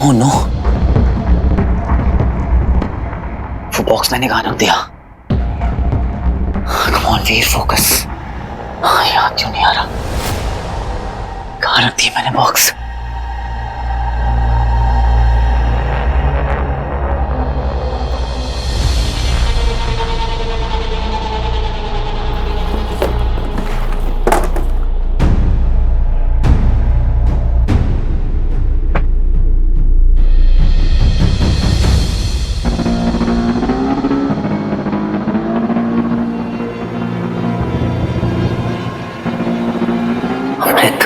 Oh no, वो box मैंने कहाँ रख दिया? Come on Veer, focus. याद क्यों नहीं आ रहा? कहाँ रख दिया मैंने बॉक्स? अमृत,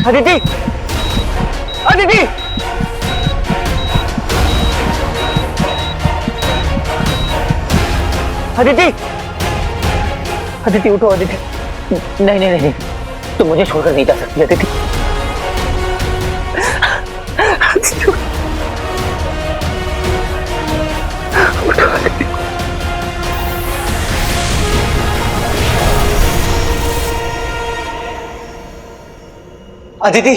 अदिति, अदिति, अदिति, अदिति, अदिति उठो अदिति। नहीं नहीं नहीं, तुम मुझे छोड़कर नहीं जा सकती अदिति। अदिति, उठो अदिति। अदिति,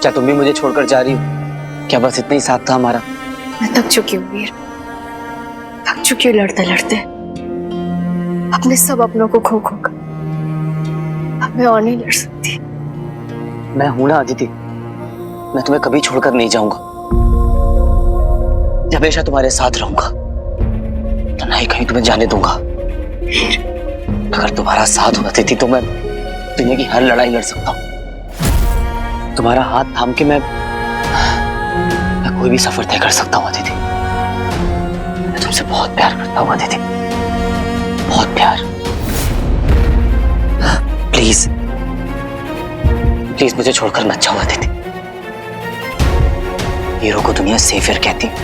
क्या तुम भी मुझे छोड़कर जा रही हो? क्या बस इतना ही साथ था हमारा? मैं थक चुकी हूँ वीर, थक चुकी हूँ लड़ते लड़ते, अपने सब अपनों को खो खो कर। अब मैं और नहीं लड़ सकती। मैं हूं ना अदिति, मैं तुम्हें कभी छोड़कर नहीं जाऊंगा, हमेशा तुम्हारे साथ रहूंगा, तो ना ही कहीं तुम्हें जाने दूंगा। अगर तुम्हारा साथ हो अदिति तो मैं दुनिया की हर लड़ाई लड़ सकता हूँ। तुम्हारा हाथ थाम के मैं कोई भी सफर तय कर सकता हूँ अदिति। मैं तुमसे बहुत प्यार करता हूँ अदिति, बहुत प्यार। प्लीज प्लीज मुझे छोड़कर मत जाओ अदिति। हीरो को दुनिया सेवियर कहती है,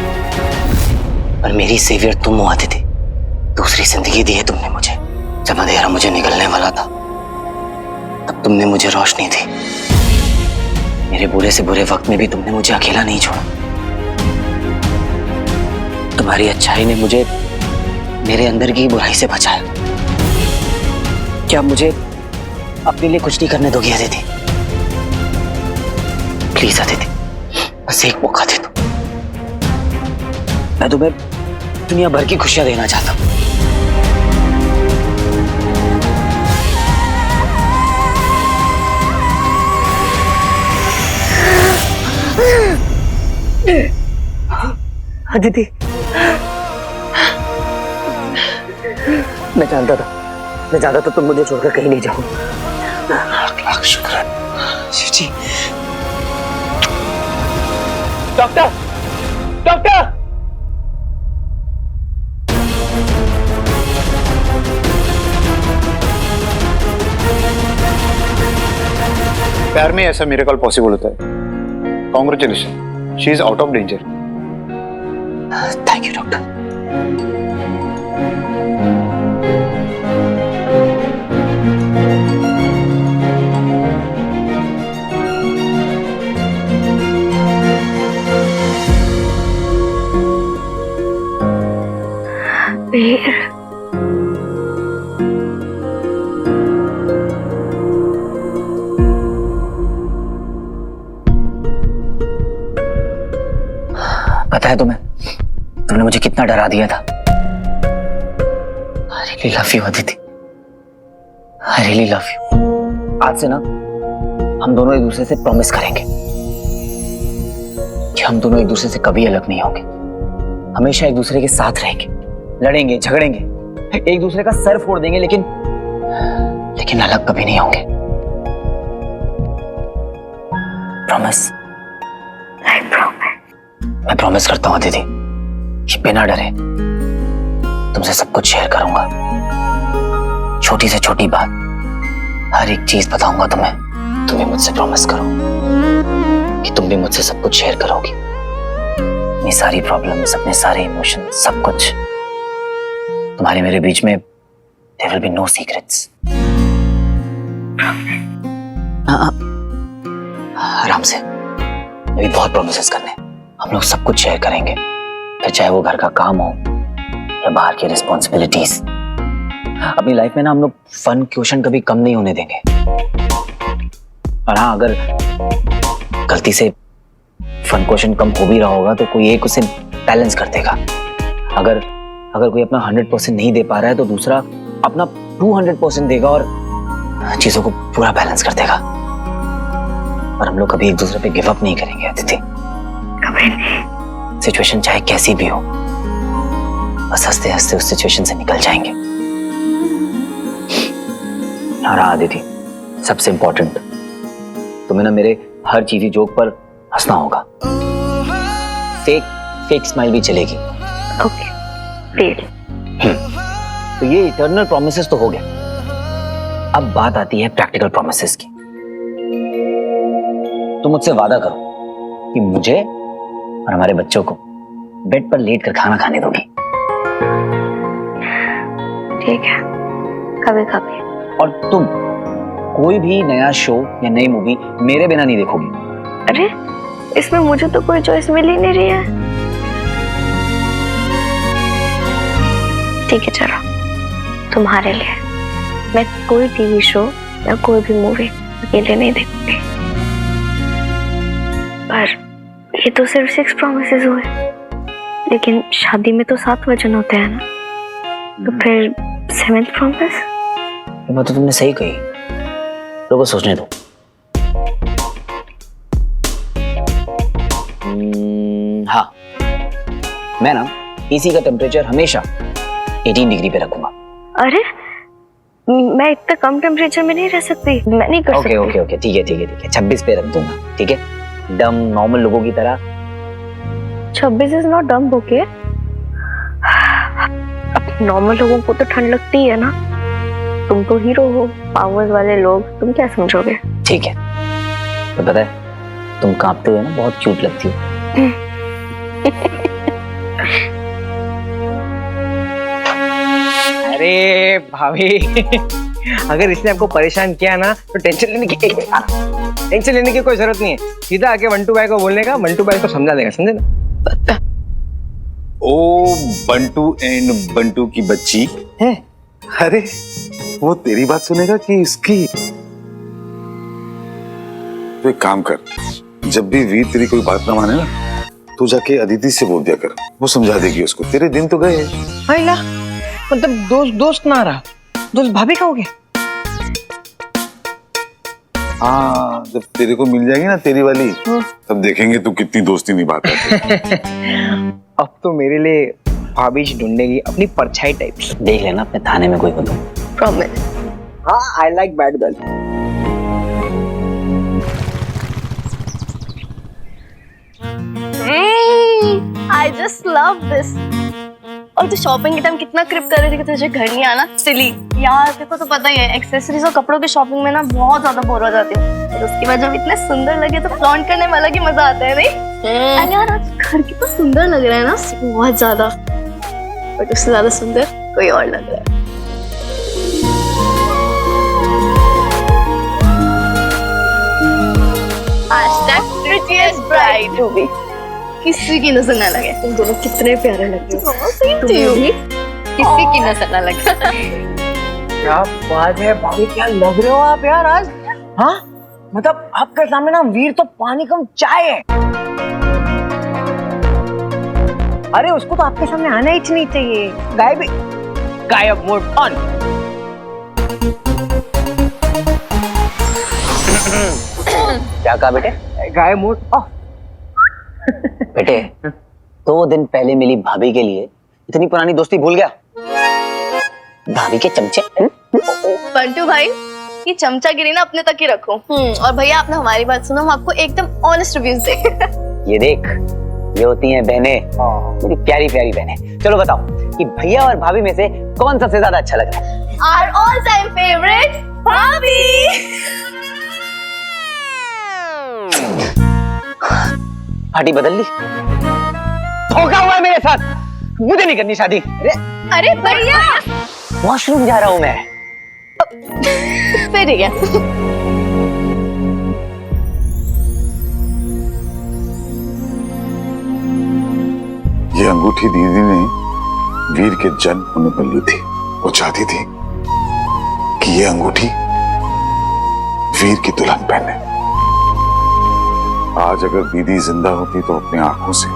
पर मेरी सेवियर तुम हो अदिति। दूसरी जिंदगी दी है तुमने मुझे। जब अंधेरा मुझे निगलने वाला था तब तुमने मुझे रोशनी दी। मेरे बुरे से बुरे वक्त में भी तुमने मुझे अकेला नहीं छोड़ा। तुम्हारी अच्छाई ने मुझे मेरे अंदर की बुराई से बचाया। क्या मुझे अपने लिए कुछ नहीं करने दोगी अदिति? प्लीज अदिति, बस एक मौका दे दो। मैं तुम्हें दुनिया भर की खुशियां देना चाहता हूं। अदिति, मैं जानता था तुम मुझे छोड़कर कहीं नहीं जाओगे। लाख शुक्र है शिव जी। Doctor, doctor! प्यार में ऐसा मिरेकल पॉसिबल होता है। Congratulation, she is out of danger. Thank you doctor. Veer, पता है तुम्हें, तुमने मुझे कितना डरा दिया था। I really love you Aditi, I really love you। आज से ना हम दोनों एक दूसरे से प्रॉमिस करेंगे कि हम दोनों एक दूसरे से कभी अलग नहीं होंगे। हमेशा एक दूसरे के साथ रहेंगे, लड़ेंगे, झगड़ेंगे, एक दूसरे का सर फोड़ देंगे, लेकिन अलग कभी नहीं होंगे। प्रॉमिस? मैं प्रॉमिस करता हूँ अदिति, बिना डरे तुमसे सब कुछ शेयर करूंगा, छोटी से छोटी बात, हर एक चीज बताऊंगा तुम्हें। तुम्हें मुझसे प्रॉमिस करो कि तुम भी मुझसे सब कुछ शेयर करोगी, अपनी सारी प्रॉब्लम्स, अपने सारे इमोशंस, सब कुछ। तुम्हारे मेरे बीच में there will be no secrets। हाँ, आराम से, अभी बहुत प्रॉमिसेस करने। हम लोग सब कुछ शेयर करेंगे, फिर चाहे वो घर का काम हो या बाहर की रिस्पॉन्सिबिलिटीज। अपनी लाइफ में ना हम लोग फन क्वेश्चन कभी कम नहीं होने देंगे। और हाँ, अगर गलती से फन क्वेश्चन कम हो भी रहा होगा तो कोई एक उसे बैलेंस कर देगा। अगर कोई अपना 100% नहीं दे पा रहा है तो दूसरा अपना 200% देगा और चीजों को पूरा बैलेंस कर देगा। और हम लोग कभी एक दूसरे पे गिव अप नहीं करेंगे अदिति, कभी नहीं। सिचुएशन चाहे कैसी भी हो, बस हंसते हंसते उस सिचुएशन से निकल जाएंगे। और हाँ अदिति, सबसे इंपॉर्टेंट, तुम्हें ना मेरे हर चीजी जोक पर हंसना होगा। फेक स्माइल भी चलेगी। Okay please. तो ये इटर्नल प्रॉमिसेस तो हो गए। अब बात आती है प्रैक्टिकल प्रॉमिसेस की। तुम मुझसे वादा करो कि मुझे और हमारे बच्चों को बेड पर लेट कर खाना खाने दोगी। ठीक है, कभी कभी। और तुम कोई भी नया शो या नई मूवी मेरे बिना नहीं देखोगी। अरे इसमें मुझे तो कोई चॉइस मिल ही नहीं रही है। ठीक है चलो, तुम्हारे लिए मैं कोई टीवी शो या कोई भी मूवी अकेले नहीं देखूंगी। पर ये तो सिर्फ 6 प्रॉमिसेस हुए, लेकिन शादी में तो 7 वचन होते हैं ना, तो फिर 7th प्रॉमिस। ये बात तो तुमने सही कही, लोगों को सोचने दो। हाँ, मैं ना एसी का टेम्परेचर हमेशा 18 डिग्री पे रखूंगा। अरे मैं इतना कम टेम्परेचर में नहीं रह सकती, मैं नहीं कर सकती। ओके ठीक है 26 पे रख दूंगा। ठीक है, डम नॉर्मल लोगों की तरह। 26 इज नॉट डम ओके। अब नॉर्मल लोगों को तो ठंड लगती है ना, तुम तो हीरो हो, पावर्स वाले लोग, तुम क्या समझोगे। ठीक है, तो पता है तुम कांपते हुए ना बहुत क्यूट लगती हो। अरे भाभी, अगर इसने आपको परेशान किया ना तो टेंशन लेने की कोई जरूरत नहीं है। सीधा आके मंटू भाई को बोलने का, मंटू भाई को समझा देगा, समझे ना। ओ बंटू एंड बंटू की बच्ची है। अरे वो तेरी बात सुनेगा कि इसकी? तो एक काम कर, जब भी वीर तेरी कोई बात ना माने ना, तू जाके अदिति से बोल दिया कर, वो समझा देगी उसको। तेरे दिन तो गए। मतलब दोस्त ना रहा, दोस्त भाभी का हो गया। हाँ, जब तेरे को मिल जाएगी ना तेरी वाली, तब देखेंगे तू कितनी दोस्ती निभाता है। अब तो मेरे लिए भाभी ढूंढेगी अपनी परछाई टाइप्स। देख लेना अपने थाने में कोई हो तो। प्रॉमिस। हाँ, I like bad girl. I just love this। और तू शॉपिंग के टाइम कितना क्रिप कर रही थी कि तुझे घर नहीं आना। सिली यार, तेरे को तो पता ही है एक्सेसरीज और कपड़ों की शॉपिंग में ना बहुत ज्यादा बोर हो जाती हूँ। फिर उसके बाद जब इतने सुंदर लगे तो फ्लॉन्ट करने में अलग ही मजा आता है, नहीं? अरे यार आज घर कितना सुंदर लग रहा है ना, बहुत ज्यादा। बट उससे ज्यादा सुंदर कोई और लग रहा है। prettiest bride भी किसी की नजर ना लगे। तुम दोनों कितने प्यारे लगते हो। किसी की नजर ना लगे। क्या बात है भाभी, क्या लग रहे हो आप यार आज। हाँ, मतलब आपके सामने ना वीर तो पानी कम चाय है। अरे उसको तो आपके सामने आना ही नहीं चाहिए। गायब मोड ऑन। क्या कहा बेटे? गायब मोड ऑफ। बेटे 2 दिन पहले मिली भाभी के लिए इतनी पुरानी दोस्ती भूल गया? भाभी के चमचे। बंटू भाई, ये चमचागिरी ना अपने तक ही रखो। और भैया आपने हमारी बात सुनो, हम आपको एकदम ऑनेस्ट रिव्यूज देंगे। ये देख, ये होती हैं बहनें, मेरी प्यारी प्यारी बहनें। चलो बताओ, कि भैया और भाभी में से कौन सबसे ज्यादा अच्छा लग रहा है। Our all-time favorite, भाभी। पार्टी बदल ली। धोखा हुआ है मेरे साथ, मुझे नहीं करनी शादी। अरे भैया, वॉशरूम जा रहा हूँ मैं। फिर ठीक है। ये अंगूठी दीदी ने वीर के जन्म होने पर ली थी। वो चाहती थी कि ये अंगूठी वीर की दुल्हन पहने। आज अगर दीदी जिंदा होती तो अपनी आंखों से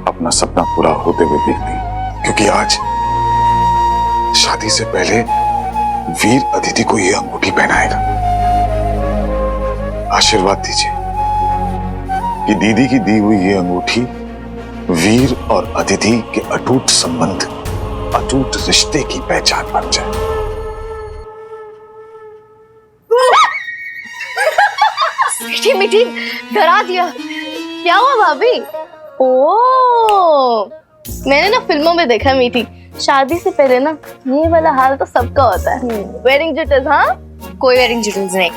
अपना सपना पूरा होते हुए देखती, क्योंकि आज शादी से पहले वीर अदिति को ये अंगूठी पहनाएगा। आशीर्वाद दीजिए कि दीदी की दी हुई ये अंगूठी वीर और अदिति के अटूट संबंध, अटूट रिश्ते की पहचान बन जाए। मीठी मीठी डरा दिया। क्या हुआ भाभी? ओ, मैंने ना फिल्मों में देखा मीठी, शादी से पहले ना ये वाला हाल तो सबका होता है। वेडिंग जिटल्स। हाँ, कोई वेडिंग जिटल्स नहीं,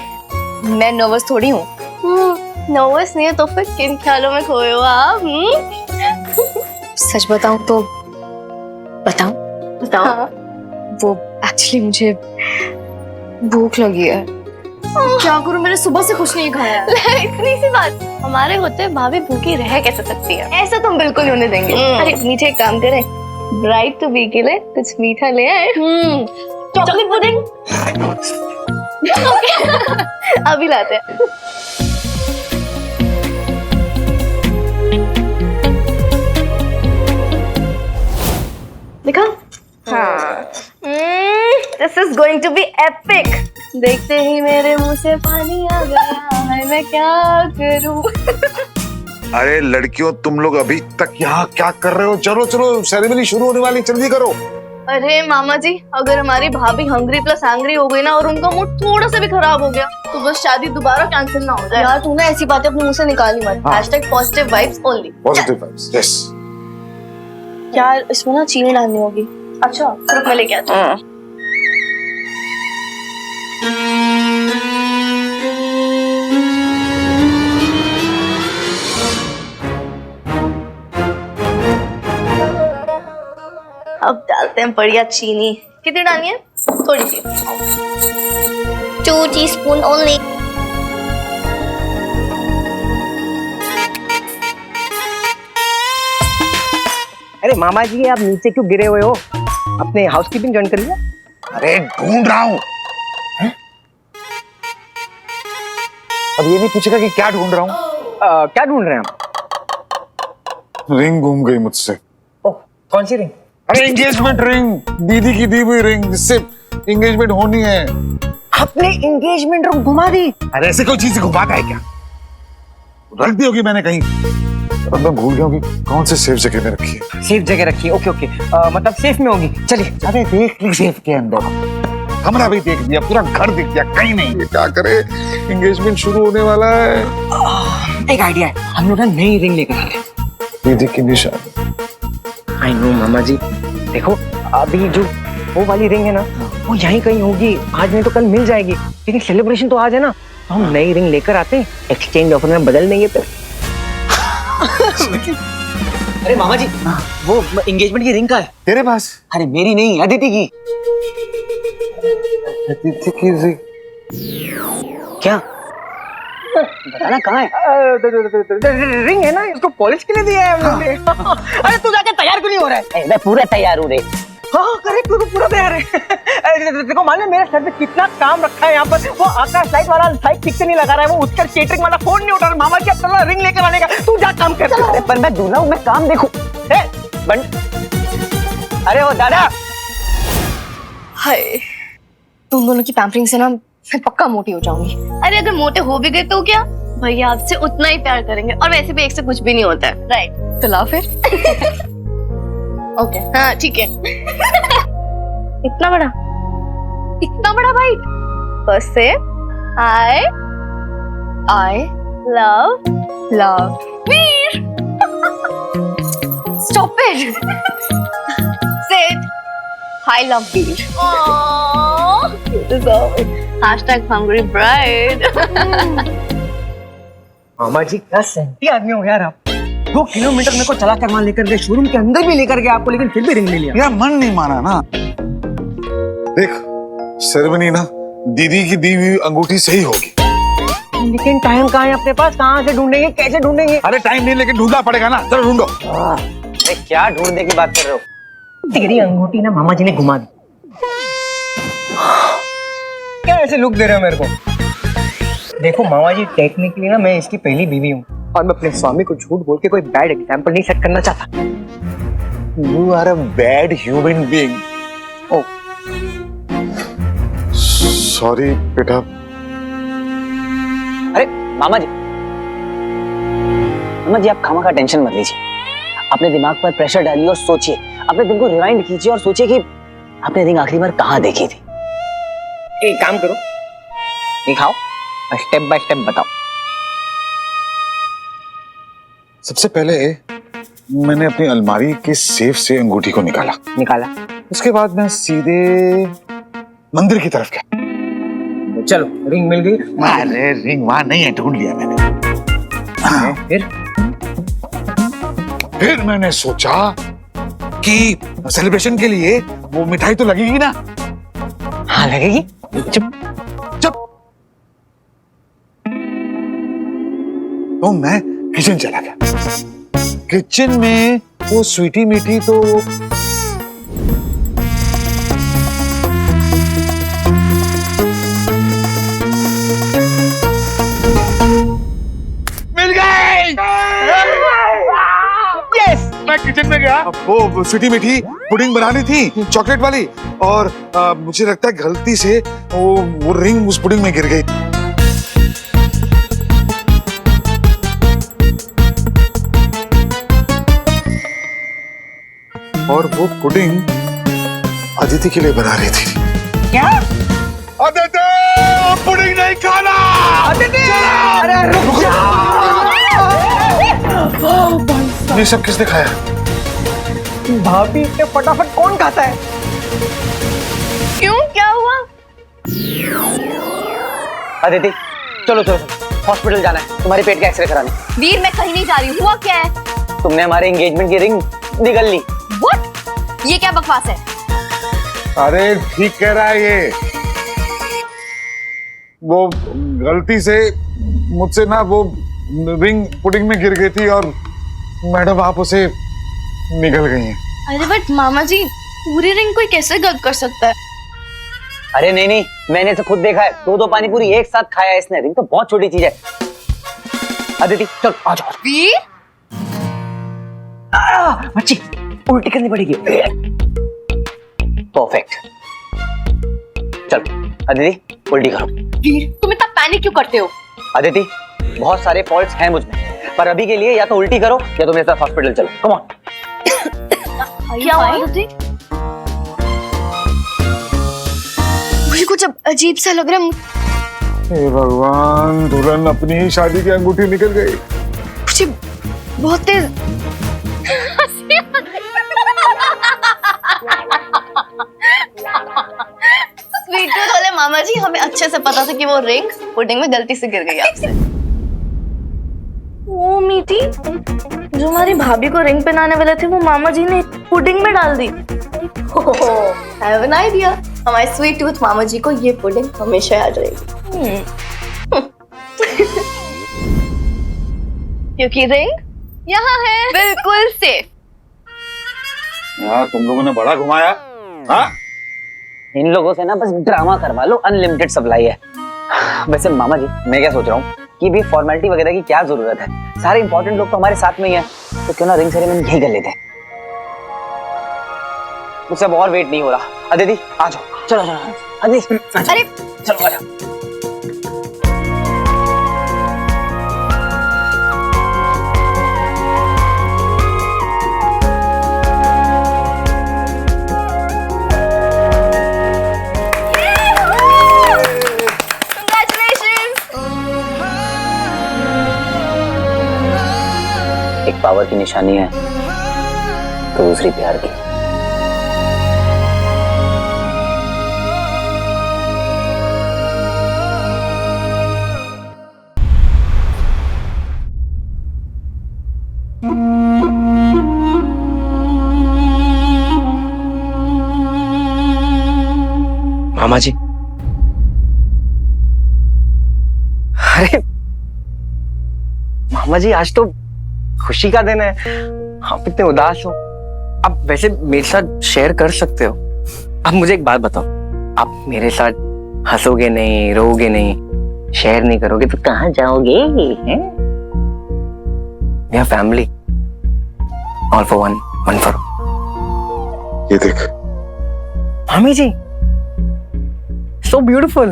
मैं नर्वस थोड़ी हूँ। नर्वस नहीं है तो फिर किन ख्यालों में खोए हो आप? सच बताऊं तो बताऊं? हाँ। वो एक्चुअली मुझे भूख लगी है। क्या करूं, मैंने सुबह से कुछ नहीं खाया। इतनी सी बात, हमारे होते भाभी भूखी रह कैसे सकती है? ऐसा तुम बिल्कुल नहीं होने देंगे। अरे मीठे एक काम करें, ब्राइड टू बी के लिए कुछ मीठा ले आए। Chocolate pudding. अभी लाते हैं। देखा? हाँ। This is going to be epic. देखते ही मेरे मुंह से पानी आ गया है, मैं क्या करूं? अरे लड़कियों, तुम लोग अभी तक यहाँ क्या कर रहे हो? चलो चलो, सेरेमनी शुरू होने वाली, जल्दी करो। अरे मामा जी, अगर हमारी भाभी हंग्री प्लस एंग्री हो गई ना और उनका मूड थोड़ा सा भी खराब हो गया तो बस शादी दोबारा कैंसिल ना हो जाए। यार तूने ऐसी बातें अपने मुंह से निकाली मत। #positive vibes only। Positive vibes, yes. यार इसमें ना चीनी डालनी होगी। अच्छा, रुक मैं लेके आती हूँ। अब डालते हैं बढ़िया चीनी। कितनी डालनी है? थोड़ी सी। 2 टीस्पून ओनली। अरे मामा जी, आप नीचे क्यों गिरे हुए हो? अपने हाउसकीपिंग ज्वाइन कर लिया? अरे ढूंढ रहा हूँ। अब ये नहीं पूछेगा कि क्या ढूंढ रहा हूँ। क्या ढूंढ रहे हैं आप? रिंग घूम गई मुझसे। ओह, कौन सी रिंग? अरे एंगेजमेंट रिंग, दीदी की दी हुई रिंग, जिससे एंगेजमेंट होनी है। आपने एंगेजमेंट रिंग घुमा दी? अरे ऐसे कोई चीज घुमाता है क्या? रख दी होगी मैंने कहीं, अब मैं भूल गया हूँ कि कौन से सेफ जगह में रखी है। सेफ जगह रखी है? ओके ओके, मतलब सेफ में होगी। चलिए। अरे देख ली सेफ के अंदर, कमरा भी देख लिया, पूरा घर दिख गया, कहीं नहीं। ये क्या करे, एंगेजमेंट शुरू होने वाला है। एक आइडिया है, हम लोग ना नई रिंग लेकर आते हैं। दीदी की निशान। आई नो मामा जी, देखो अभी जो वो वाली रिंग है ना, वो यहीं कहीं होगी। आज नहीं तो कल मिल जाएगी, लेकिन सेलिब्रेशन तो आज है ना, तो हम नई रिंग लेकर आते हैं, एक्सचेंज ऑफर में बदल देंगे फिर। अरे मामा जी, वो एंगेजमेंट की रिंग का है तेरे पास? अरे मेरी नहीं, अदिति की। अदिति की रिंग? क्या बताना कहाँ है? रिंग है ना, इसको पॉलिश के लिए दिया है हम लोग ने। अरे तू जाके तैयार क्यों नहीं हो रहा है? मैं पूरा तैयार हूँ रे। हाँ करेक्ट, तू तो पूरा तैयार है। देखो मालूम है मेरे सर पे कितना काम रखा है यहाँ पर। वो आकाश लाइट वाला लाइट ठीक से नहीं लगा रहा है, वो उसका केटरिंग वाला फोन नहीं उठा रहा। मामा जी अब चलो रिंग लेकर आने का, तू जा काम कर। अरे पर मैं दूल्हा हूँ, मैं काम देखूं। अरे वो दादा, हाय, तुम दोनों की पैम्परिंग से ना मैं पक्का मोटी हो जाऊंगी। अरे अगर मोटे हो भी गए तो क्या, भैया आपसे उतना ही प्यार करेंगे और वैसे भी एक से कुछ भी नहीं होता है। राइट, तो ला फिर। ओके हाँ ठीक है। इतना बड़ा बाइट। फर्स्ट से I love Veer. Stop it. से I love Veer. Oh, you deserve it. #hungry bride. मामा जी क्या सहती आदमी हो यार आप। 2 किलोमीटर मेरे को चला कर वहां लेकर गए, शोरूम के अंदर भी लेकर गए आपको, लेकिन फिर भी रिंग नहीं लिया। यार मन नहीं माना ना। देख सेरेमनी ना दीदी की दी हुई अंगूठी सही होगी। लेकिन टाइम कहाँ है अपने पास, कहाँ से ढूंढेंगे, कैसे ढूंढेंगे? अरे टाइम नहीं लेकिन ढूंढना पड़ेगा ना, चलो ढूंढो। अरे क्या ढूंढने की बात कर रहे हो? तेरी अंगूठी ना मामा जी ने घुमा दी। क्या ऐसे लुक दे रहे हो मेरे को? देखो मामा जी, टेक्निकली ना मैं इसकी पहली बीवी हूँ और मैं अपने स्वामी को झूठ बोल के कोई बैड एग्जाम्पल नहीं सेट करना चाहता। You are a bad human being. Oh. Sorry बेटा। अरे मामा जी आप खामा का टेंशन मत लीजिए। अपने दिमाग पर प्रेशर डालिए और सोचिए, अपने दिन को रिवाइंड कीजिए और सोचिए कि आपने दिन आखिरी बार कहाँ देखी थी। एक काम करो, दिखाओ, स्टेप बाय स्टेप बताओ। सबसे पहले मैंने अपनी अलमारी के सेफ से अंगूठी को निकाला। उसके बाद मैं सीधे मंदिर की तरफ गया। चलो रिंग मिल गई। अरे रिंग वहां नहीं है, ढूंढ लिया मैंने। फिर मैंने सोचा कि सेलिब्रेशन के लिए वो मिठाई तो लगेगी ना। हाँ लगेगी। चुप चुप। तो मैं किचन चला गया। किचन में वो स्वीटी मीठी तो मिल गई। यस। मैं किचन में गया, वो स्वीटी मीठी पुडिंग बनानी थी चॉकलेट वाली, और मुझे लगता है गलती से वो रिंग उस पुडिंग में गिर गई। और वो पुडिंग अदिति के लिए बना रही थी। क्या? अदिति, पुडिंग नहीं खाना। अदिति! अरे रुक जा। ये सब किसने खाया? भाभी इतने फटाफट कौन खाता है? क्यों, क्या हुआ? अदिति चलो हॉस्पिटल जाना है, तुम्हारे पेट का एक्सरे कराने। वीर मैं कहीं नहीं जा रही हूँ, हुआ क्या है? तुमने हमारे एंगेजमेंट की रिंग निगल ली। What? ये क्या बकवास है? अरे ठीक कह रहा है ये। वो गलती से मुझसे ना वो रिंग पुडिंग में गिर गई थी और मैडम आप उसे निगल गई हैं। अरे बट मामा जी, पूरी रिंग कोई कैसे गलत कर सकता है? अरे नहीं, मैंने इसे खुद देखा है। 2 पानी पूरी एक साथ खाया है इसने। रिंग तो बहुत छोटी चीज है। अदिति चल आ जाओ। वीर बच्ची उल्टी करनी पड़ेगी। परफेक्ट। चलो अदिति उल्टी करो। वीर तुम इतना पैनिक क्यों करते हो? अदिति बहुत सारे फॉल्ट्स हैं मुझ में, पर अभी के लिए या तो उल्टी करो या तो मेरे साथ हॉस्पिटल चलो। Come on. क्या हुआ अदिति? मुझे कुछ अजीब सा लग रहा है। हे भगवान, दुल्हन अपनी ही शादी की अंगूठी निकल गई। मुझे बहुत तेज स्वीट टूथ वाले मामा जी, हमें अच्छे से पता था कि वो रिंग पुडिंग में गलती से गिर गई आपसे। ओ मीठी, जो हमारी भाभी को रिंग पहनाने वाले थे वो मामा जी ने पुडिंग में डाल दी। I have an idea. हमारे स्वीट टूथ मामा जी को ये पुडिंग हमेशा याद रहेगी। क्योंकि रिंग यहाँ है, बिल्कुल सेफ। यार तुम लोगों ने बड़ा घुमाया। हाँ? इन लोगों से ना बस ड्रामा करवा लो, अनलिमिटेड सप्लाई है। वैसे मामा जी मैं क्या सोच रहा हूँ कि भी फॉर्मेलिटी वगैरह की क्या जरूरत है, सारे इंपॉर्टेंट लोग तो हमारे साथ में ही हैं, तो क्यों ना रिंग सेरेमनी यही कर लेते हैं। मुझसे अब और वेट नहीं हो रहा। अदिति आ जाओ, चलो अदिति अरे चलो आ जाओ। एक पावर की निशानी है तो दूसरी प्यार की। मामा जी, अरे मामा जी, आज तो खुशी का दिन है, आप इतने उदास हो। आप वैसे मेरे साथ शेयर कर सकते हो। अब मुझे एक बात बताओ, आप मेरे साथ हंसोगे नहीं, रोओगे नहीं, शेयर नहीं करोगे तो कहाँ जाओगे? हैं? मेरा family, all for one, one for. ये देख, मम्मी जी, सो ब्यूटीफुल।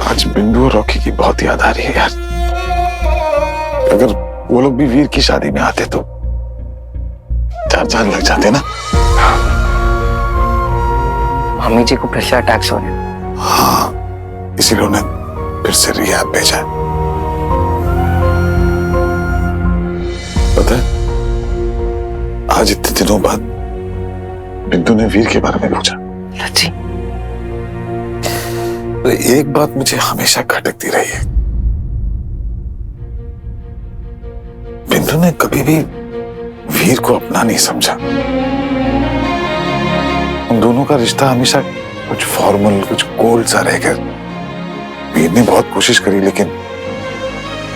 आज बिंदु और रॉकी की बहुत याद आ रही है यार। अगर वो लोग भी वीर की शादी में आते तो 4 साल लग जाते ना। मम्मी जी को फिर से अटैक्स हो रहे हैं। हाँ, इसीलिए उन्हें फिर से रिहैब भेजा है। पता है, आज इतने दिनों बाद बिंदु ने वीर के बारे में पूछा। सच्ची? तो एक बात मुझे हमेशा खटकती रही है, बिंदु ने कभी भी वीर को अपना नहीं समझा। उन दोनों का रिश्ता हमेशा कुछ फॉर्मल, कुछ कोल्ड सा रहकर। वीर ने बहुत कोशिश करी, लेकिन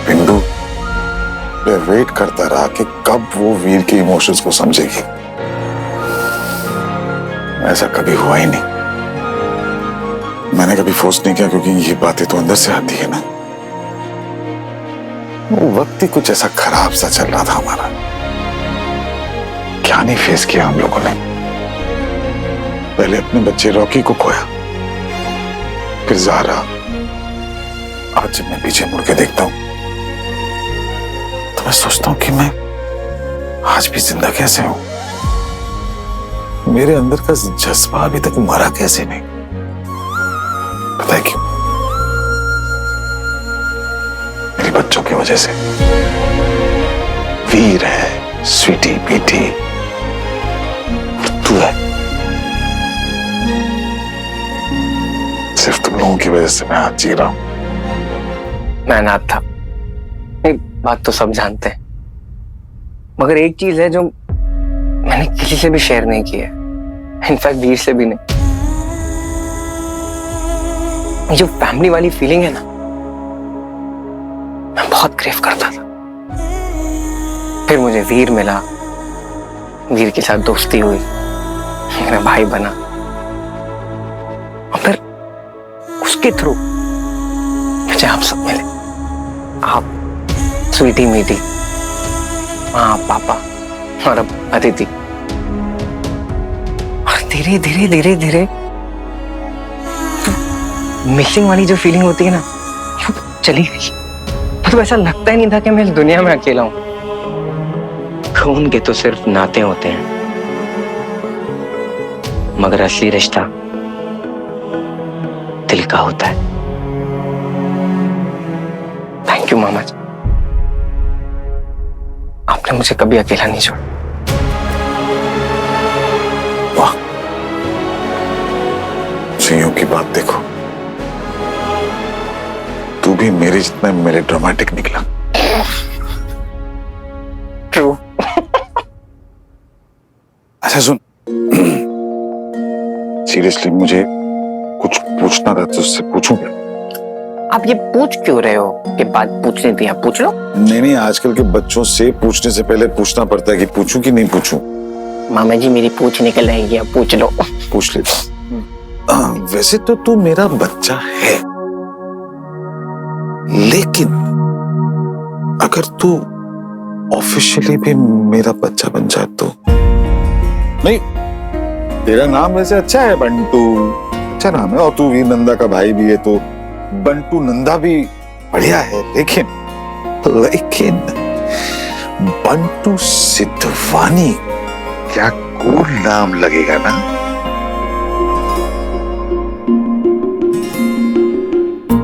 बिंदु वेट करता रहा कि कब वो वीर के इमोशंस को समझेगी। ऐसा कभी हुआ ही नहीं। मैंने कभी फोर्स नहीं किया, क्योंकि ये बातें तो अंदर से आती है ना। वो वक्त ही कुछ ऐसा खराब सा चल रहा था हमारा। क्या नहीं फेस किया हम लोगों ने। पहले अपने बच्चे रॉकी को खोया, फिर ज़ारा। आज जब मैं पीछे मुड़ के देखता हूं तो मैं सोचता हूं कि मैं आज भी जिंदा कैसे हूं। मेरे अंदर का जज्बा अभी तक मरा कैसे नहीं। पता है क्यों? मेरे बच्चों की वजह से। वीर है, स्वीटी बेटी, और तू है। सिर्फ तुम लोगों की वजह से मैं आज जी रहा हूं। मैं अनाथ था, एक बात तो सब जानते हैं, मगर एक चीज है जो मैंने किसी से भी शेयर नहीं की है, इनफैक्ट वीर से भी नहीं। ये जो फैमिली वाली फीलिंग है ना, मैं बहुत क्रेव करता था। फिर मुझे वीर मिला, वीर के साथ दोस्ती हुई, मेरा भाई बना, और फिर उसके थ्रू मुझे आप सब मिले। आप, स्वीटी मीठी, माँ, पापा और अब अदिति। और धीरे धीरे धीरे धीरे मिसिंग वाली जो फीलिंग होती है ना, वो चली गई। तो ऐसा लगता ही नहीं था कि मैं इस दुनिया में अकेला हूं। खून के तो सिर्फ नाते होते हैं, मगर असली रिश्ता दिल का होता है। थैंक यू मामा जी, आपने मुझे कभी अकेला नहीं छोड़ा। वाह, सीओ की बात देखो, तू भी मेरे जितना मेलोड्रामेटिक निकला। ट्रू। अच्छा सुन, सीरियसली मुझे कुछ पूछना था, तुझसे पूछूं क्या? आप ये पूछ क्यों रहे हो? ये बात पूछनी थी, आप पूछ लो। नहीं, आजकल के बच्चों से पूछने से पहले पूछना पड़ता है कि पूछूं कि नहीं पूछूं। मामा जी, मेरी पूछ निकल आएगी, आप पूछ लो। पूछ लेता। वैसे तो तू मेरा बच्चा है, लेकिन अगर तू ऑफिशियली भी मेरा बच्चा बन जाए तो? नहीं, तेरा नाम वैसे अच्छा है, बंटू, अच्छा नाम है, और तू वीर नंदा का भाई भी है, तो बंटू नंदा भी बढ़िया है। लेकिन बंटू सिद्धवानी, क्या कूल नाम लगेगा ना।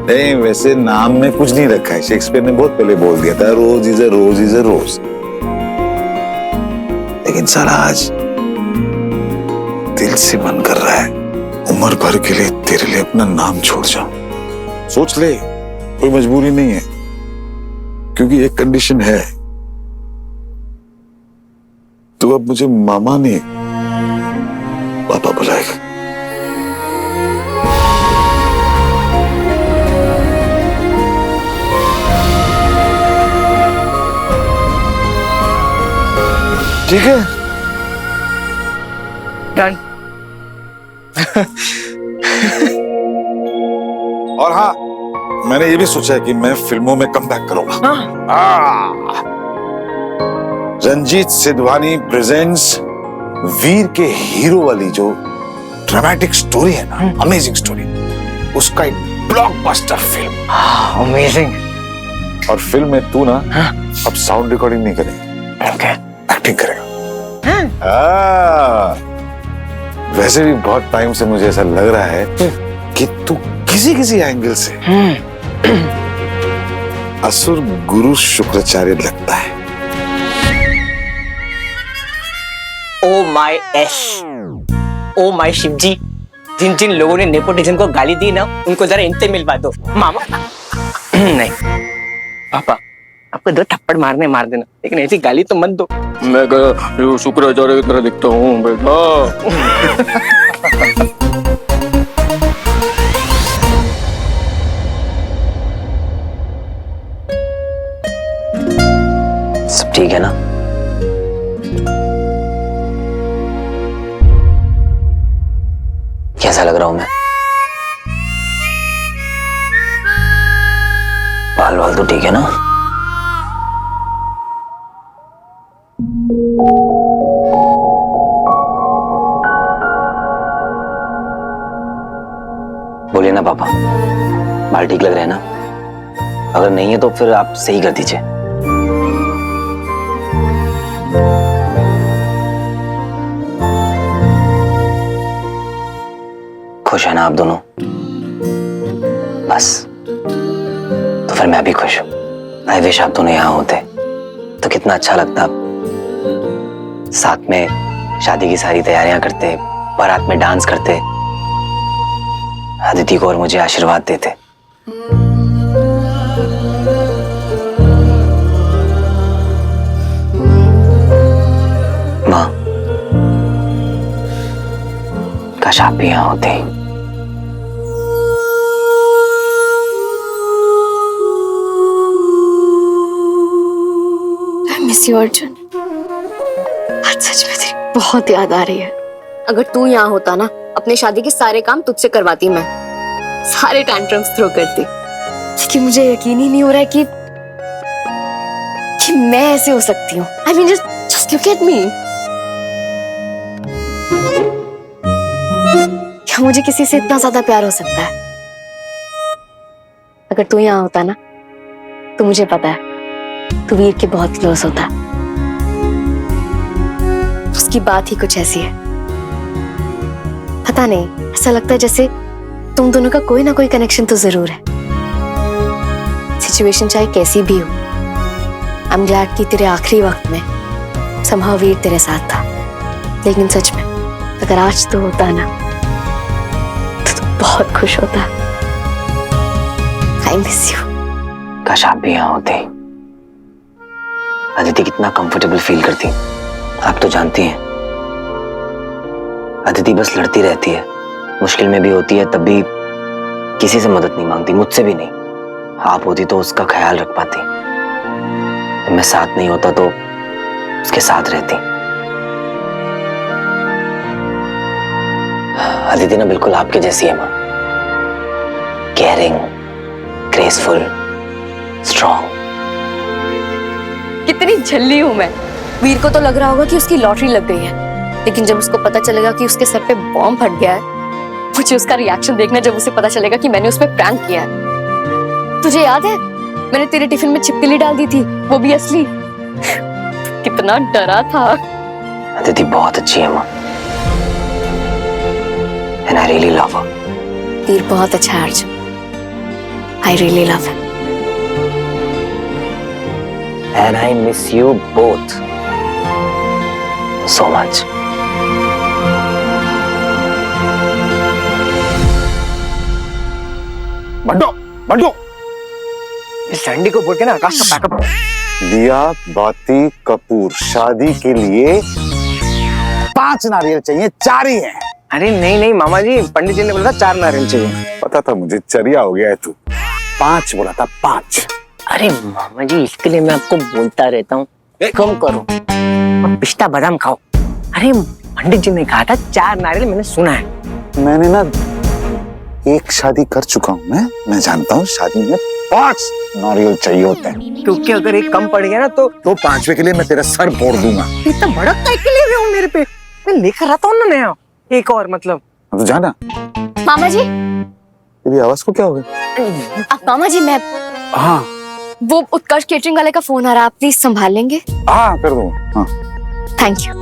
नहीं, वैसे नाम में कुछ नहीं रखा है, शेक्सपियर ने बहुत पहले बोल दिया था, रोज is a rose is a रोज। लेकिन साला आज दिल से मन कर रहा है उम्र भर के लिए तेरे लिए अपना नाम छोड़ जाऊं। सोच ले, कोई मजबूरी नहीं है, क्योंकि एक कंडीशन है, तो अब मुझे मामा ने पापा बुलाएगा। ठीक है, डन। और हाँ, मैंने ये भी सोचा है कि मैं फिल्मों में कमबैक करूंगा। रंजीत सिद्धवानी प्रेजेंट्स वीर के हीरो वाली जो ड्रामेटिक स्टोरी है ना, अमेजिंग स्टोरी, उसका एक ब्लॉकबस्टर फिल्म। अमेजिंग। और फिल्म में तू ना अब साउंड रिकॉर्डिंग नहीं करेगा, ओके। एक्टिंग करेगा। वैसे भी बहुत टाइम से मुझे ऐसा लग रहा है कि तू किसी किसी एंगल से असुर गुरु शुक्राचार्य लगता है। ओ माय एस, ओ माय शिवजी, जिन जिन लोगों ने नेपोटिज्म को गाली दी ना, उनको जरा इनसे मिलवा दो मामा। नहीं पापा, आपको 2 थप्पड़ मारने मार देना, लेकिन ऐसी गाली तो मत दो। मैं शुक्राचार्य की तरह दिखता हूँ बेटा। सब ठीक है ना? कैसा लग रहा हूं मैं? बाल वाल तो ठीक है ना? बोलिए ना पापा, बाल ठीक लग रहे हैं ना? अगर नहीं है तो फिर आप सही कर दीजिए। खुश है ना आप दोनों? बस, तो फिर मैं भी खुश हूं। आई विश आप दोनों यहां होते तो कितना अच्छा लगता। साथ में शादी की सारी तैयारियां करते, बारात में डांस करते, अदिति को और मुझे आशीर्वाद देते। माँ, काश आप भी यहां होते। I miss you, Arjun. आज सच में तेरी बहुत याद आ रही है। अगर तू यहाँ होता ना, अपने शादी के सारे काम तुझसे करवाती मैं, सारे टैंट्रम्स थ्रो करती। लेकिन मुझे यकीन ही नहीं हो रहा है कि मैं ऐसे हो सकती हूँ। I mean, just look at me। क्या मुझे किसी से इतना ज्यादा प्यार हो सकता है? अगर तू यहाँ होता ना, तो मुझे पता है तू वीर के बहुत क्लोज होता। उसकी बात ही कुछ ऐसी है, पता नहीं, ऐसा लगता है जैसे तुम दोनों का कोई ना कोई कनेक्शन तो जरूर है। सिचुएशन चाहे कैसी भी हो, आई एम ग्लैड कि तेरे आखिरी वक्त में somehow वीर तेरे साथ था। लेकिन सच में अगर आज तो होता ना, तो तू बहुत खुश होता। I miss you. काश आप भी यहां होते। अदिति कितना कंफर्टेबल फील करती, आप तो जानती हैं। अदिति बस लड़ती रहती है, मुश्किल में भी होती है, तब भी किसी से मदद नहीं मांगती, मुझसे भी नहीं। आप होती तो उसका ख्याल रख पाती, तो मैं साथ नहीं होता तो उसके साथ रहती। अदिति ना बिल्कुल आपके जैसी है माँ, केयरिंग, ग्रेसफुल, स्ट्रॉन्ग। कितनी झल्ली हूं मैं। वीर को तो लग रहा होगा कि उसकी लॉटरी लग गई है, लेकिन जब उसको पता चलेगा कि उसके सर पे बॉम्ब फट गया है, मुझे उसका रिएक्शन देखना जब उसे पता चलेगा कि मैंने उस पे प्रैंक किया है। तुझे याद है मैंने तेरे टिफिन में छिपकली डाल दी थी, वो भी असली। कितना डरा था। अदिति बहुत अच्छी है माँ, and I really love her. वीर बहुत अच्छा है Arjun, I really love him. And I miss you both so much. बंटो, बंटो, इस सैंडी को बोल के ना आकाश का बैकअप। दिया बाती कपूर, शादी के लिए 5 नारियल चाहिए, 4 ही है। अरे नहीं नहीं मामा जी, पंडित जी ने बोला था 4 नारियल चाहिए। पता था मुझे, चरिया हो गया है तू। 5 बोला था, 5। अरे मामा जी, इसके लिए मैं आपको बोलता रहता हूँ कम करो और पिस्ता बादाम खाओ। अरे पंडित जी ने कहा था 4 नारियल, मैंने सुना है। मैंने ना 1 शादी कर चुका हूँ मैं जानता हूँ शादी में 5 नारियल चाहिए होते हैं। क्योंकि अगर एक कम पड़ गया ना तो 5वें के लिए मैं तेरा सर फोड़ दूंगा। इतना भड़क काय के लिए रहे हो मेरे पे? मैं लेकर आता हूँ ना नया एक और, मतलब। तू जाना। मामा जी, तेरी आवाज को क्या हो गया? आप मामा जी, मैं हाँ वो उत्कर्ष केटरिंग वाले का फोन आ रहा है, आप प्लीज संभाल लेंगे? हाँ कर दूँ। हाँ थैंक यू।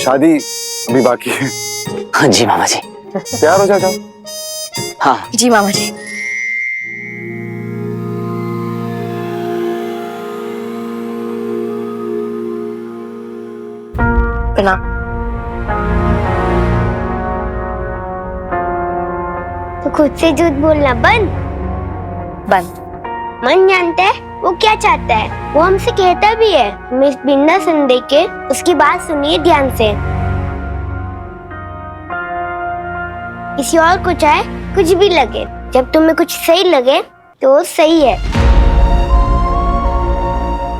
शादी अभी बाकी है। हाँ जी मामा जी। तैयार हो जाओ। हाँ जी मामा जी। प्रणाम। तो खुद से झूठ बोलना बंद। मन जानता है वो क्या चाहता है, वो हमसे कहता भी है। मिस बिन्ना सुन दे के उसकी बात सुनिए ध्यान से। किसी और को चाहे कुछ भी लगे, जब तुम्हें कुछ सही लगे तो वो सही है।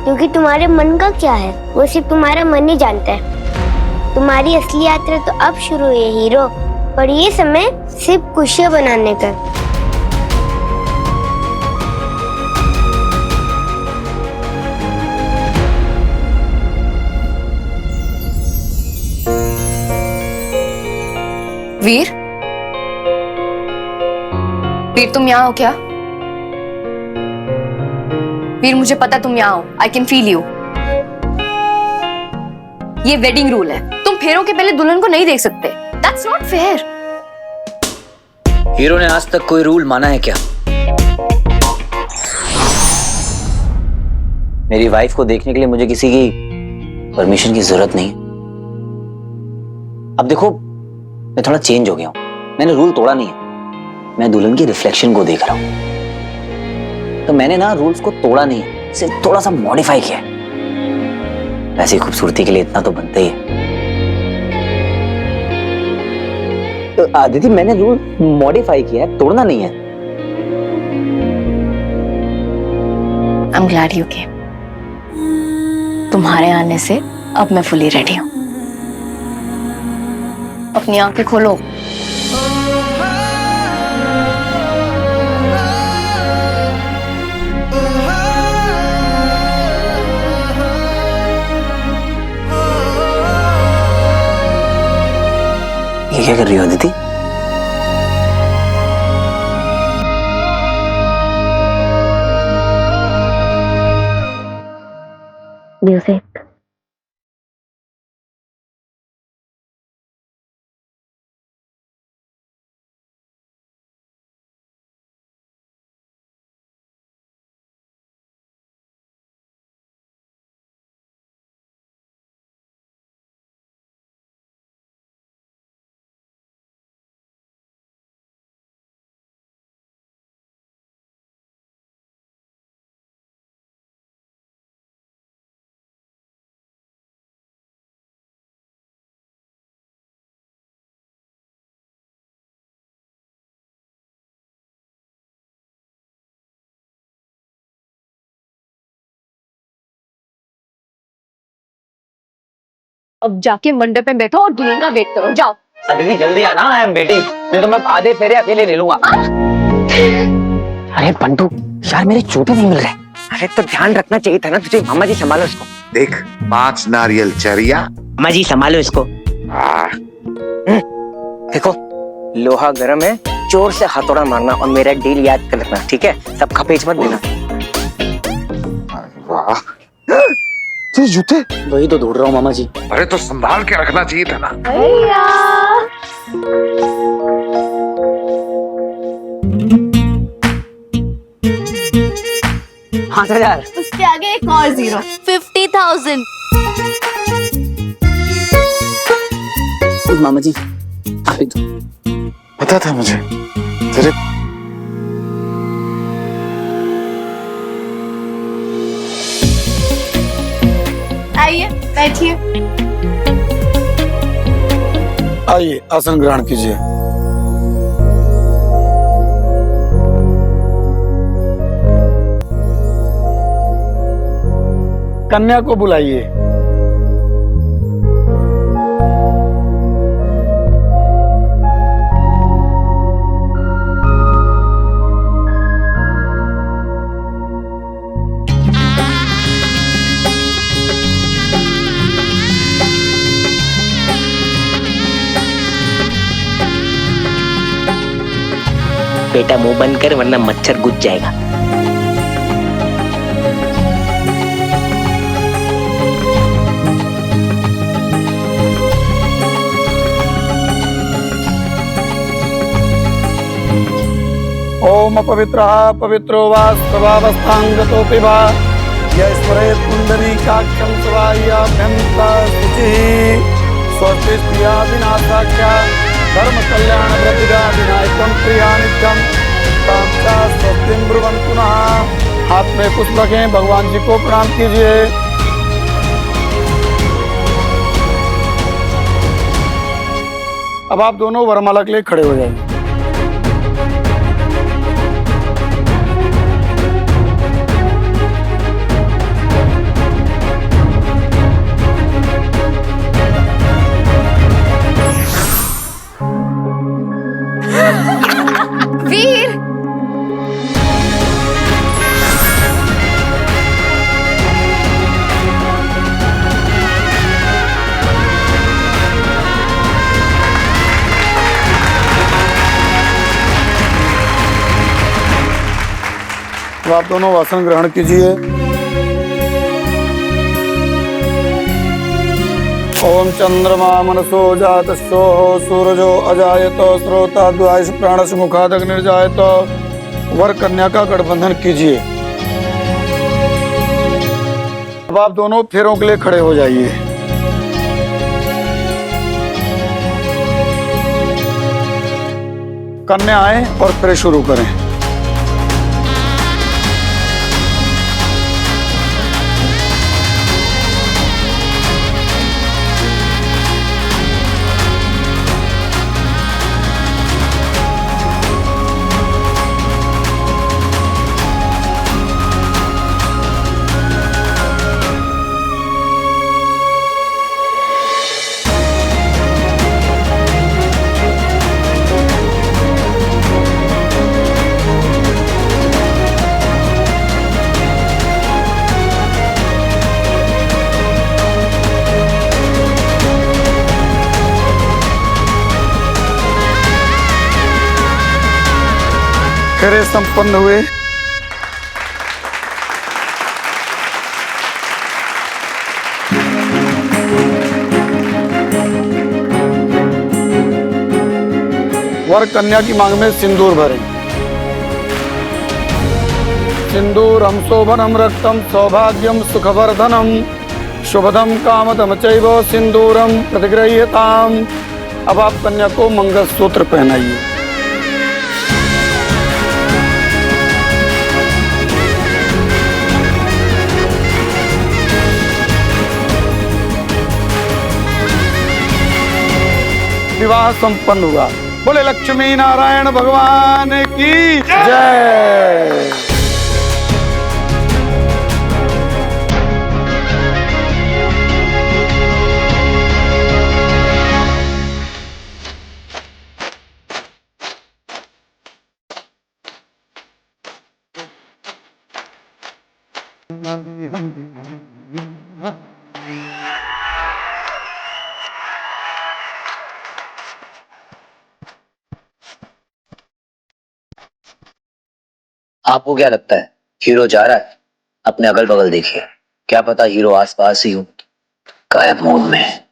क्योंकि तुम्हारे मन का क्या है वो सिर्फ तुम्हारा मन ही जानता है। तुम्हारी असली यात्रा तो अब शुरू हुई है हीरो, पर ये समय सिर्फ खुशियां बनाने का। वीर, वीर तुम यहाँ हो क्या? वीर मुझे पता तुम यहाँ हो, आई कैन फील यू। ये वेडिंग रूल है, तुम फेरों के पहले दुल्हन को नहीं देख सकते। That's not fair. हीरो ने आज तक कोई रूल माना है क्या? मेरी वाइफ को देखने के लिए मुझे किसी की परमिशन की जरूरत नहीं। अब देखो, मैं थोड़ा चेंज हो गया हूं। मैंने रूल तोड़ा नहीं है, मैं दुल्हन की रिफ्लेक्शन को देख रहा हूं। तो मैंने ना रूल्स को तोड़ा नहीं है, सिर्फ थोड़ा सा मॉडिफाई किया है। वैसे खूबसूरती के लिए इतना तो बनता ही है। तो आदिति, मैंने रूल मॉडिफाई किया है, तोड़ना नहीं है। I am glad you came. तुम्हारे आने से अब मैं फुली रेडी हूं। अपनी आंखें खोलो। ये क्या कर रही हो अदिति? म्यूजिक। अब जाके मंडप में बैठो और दुल्हन का वेट करो, जाओ। अदिति जल्दी आना, आई एम वेटिंग। नहीं तो मैं आधे फेरे अकेले ले लूंगा। अरे पंटू यार, मेरे जूते नहीं मिल रहे। अरे तो ध्यान रखना चाहिए था ना तुझे। मामा जी संभालो इसको। देख 5 नारियल चरिया। मामा जी संभालो इसको। देखो लोहा गर्म है, जोर से हथौड़ा मारना और मेरा डील याद कर रखना, ठीक है? सब खपेच मत देना। वाह, तेरे जूते। वही तो ढूंढ रहा हूँ मामा जी। अरे तो संभाल के रखना चाहिए था ना। उसके आगे एक और 0। 50,000। मामा जी आप ही दो। पता था मुझे तेरे आइए बैठिए। आइए आसन ग्रहण कीजिए। कन्या को बुलाइए। बेटा मुंह बंद कर वरना मच्छर घुस जाएगा। ओम अपवित्रः पवित्रो वा स्वभावस्थांगतोऽपि वा यस्मरेत् पुंडरीकाक्षं स्वाय्याभ्यन्ता शुचिः स्वस्ति स्त्रिया विनाशाख्या धर्म कल्याण वृद्धिदा विनायकं प्रिया नित्यं तां च स्वस्तिं ब्रुवन्तु नः। हाथ में पुष्प रखें, भगवान जी को प्रणाम कीजिए। अब आप दोनों वरमाला के लिए खड़े हो जाएं। वीर तो आप दोनों आसन ग्रहण कीजिए। ओम चंद्रमा मनसो जातस्यो सूरजो अजायत स्रोताद्वायुष प्राणस मुखादग्निर्जायत। वर कन्या का गठबंधन कीजिए। अब आप दोनों फेरों के लिए खड़े हो जाइए। कन्या आए और फिर शुरू करें। फेरे संपन्न हुए। वर कन्या की मांग में सिंदूर भरें। सिंदूरम शोभनम रक्तम सौभाग्यम सुखवर्धनम शुभदम कामदम चैव सिंदूरम प्रतिगृह्यताम। अब आप कन्या को मंगलसूत्र पहनाइए। विवाह संपन्न हुआ। बोले लक्ष्मी नारायण भगवान की जय। आपको क्या लगता है हीरो जा रहा है? अपने अगल बगल देखिए, क्या पता हीरो आसपास ही हो, गायब मोड में है।